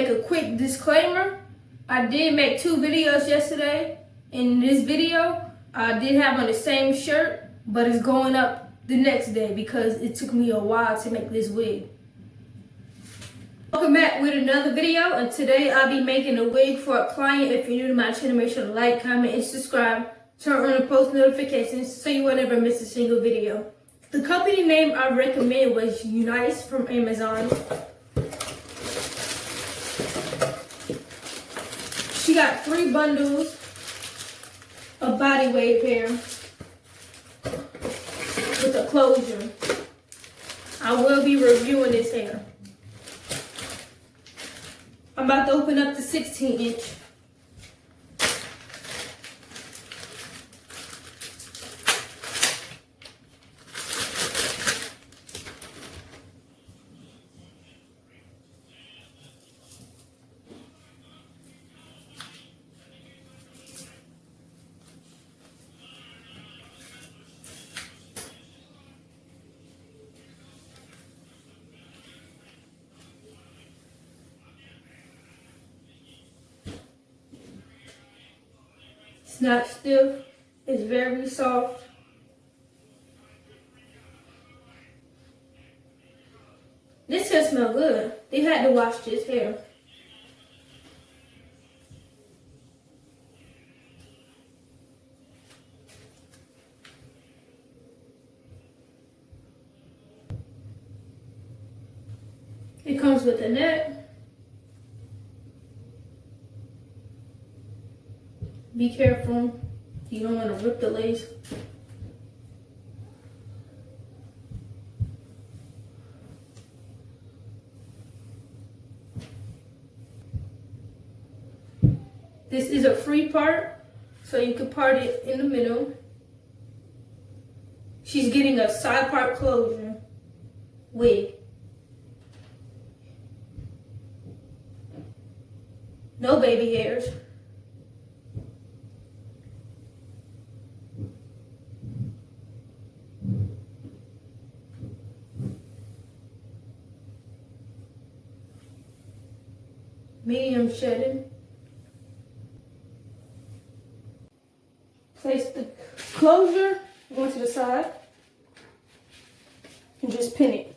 make a quick disclaimer. I did make 2 videos yesterday. In this video, I did have on the same shirt, but it's going up the next day because it took me a while to make this wig. Welcome back with another video, and today I'll be making a wig for a client. If you're new to my channel, make sure to like, comment, and subscribe. Turn on the post notifications so you will never miss a single video. The company name I recommend was Unice from Amazon. She got 3 bundles of body wave hair with a closure. I will be reviewing this hair. I'm about to open up the 16-inch. It's not stiff, it's very soft. This hair smells good. They had to wash this hair. It comes with a net. Be careful, you don't want to rip the lace. This is a free part, so you can part it in the middle. She's getting a side part closure wig. No baby hairs. Medium shedding. Place the closure onto the side and just pin it.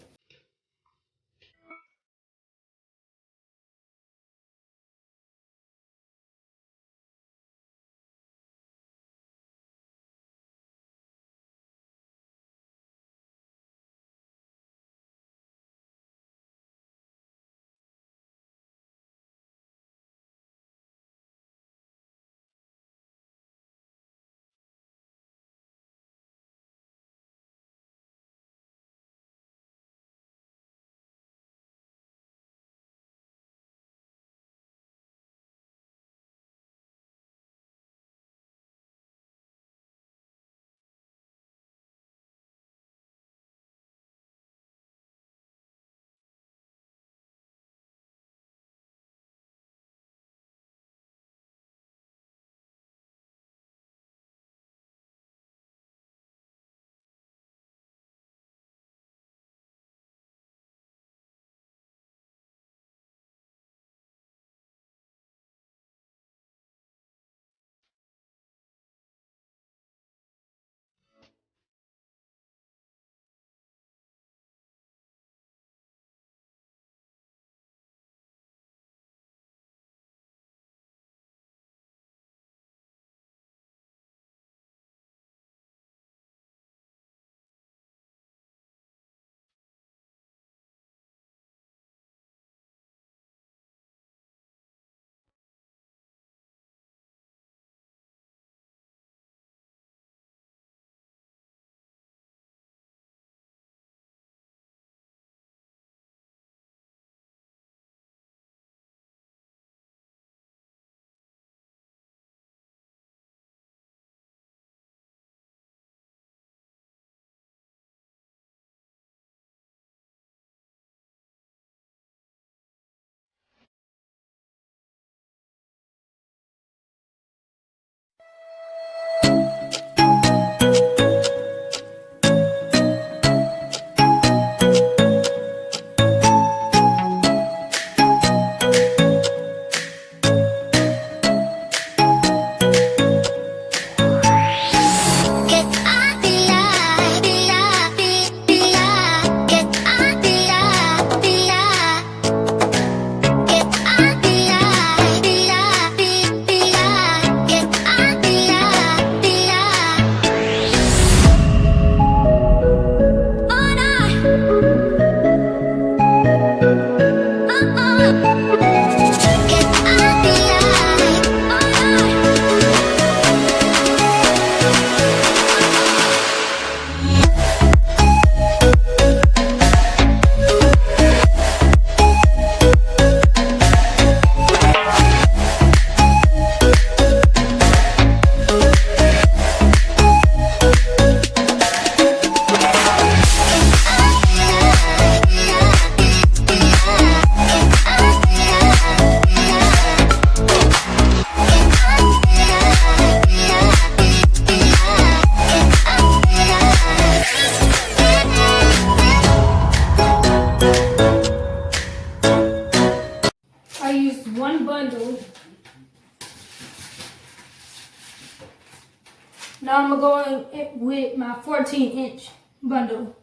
Now I'm going to go in with my 14-inch bundle.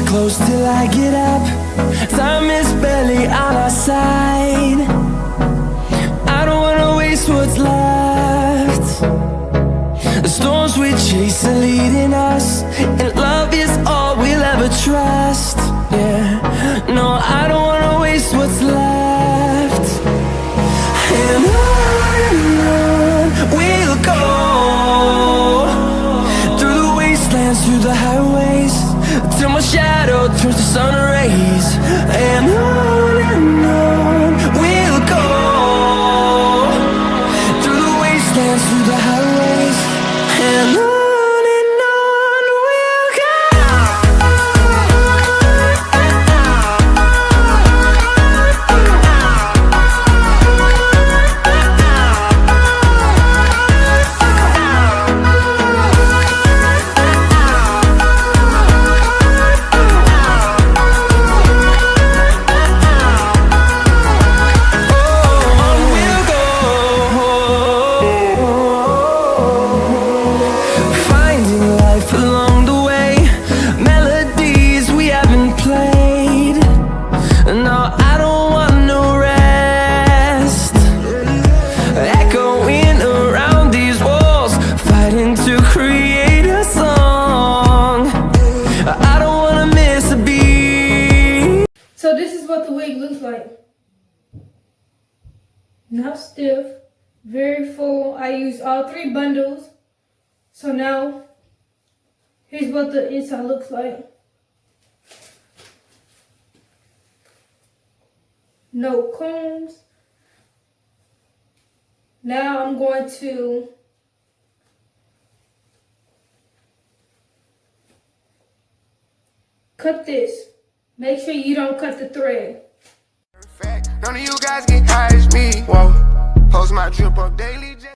Close till I get up. Time is barely on our side. I don't wanna waste what's left. The storms we chase are leading us, and love is all we'll ever trust. Yeah, no, I don't wanna waste what's left. And on we'll go, through the wastelands, through the highways, till my shadow turns to sun rays. And on we'll go, through the wastelands, through the highways, and on we'll go. So this is what the wig looks like. Not stiff, very full. I used all 3 bundles. So now, here's what the inside looks like. No combs. Now I'm going to cut this. Make sure you don't cut the thread. None of you guys get high as me. Whoa. Post my drip up daily.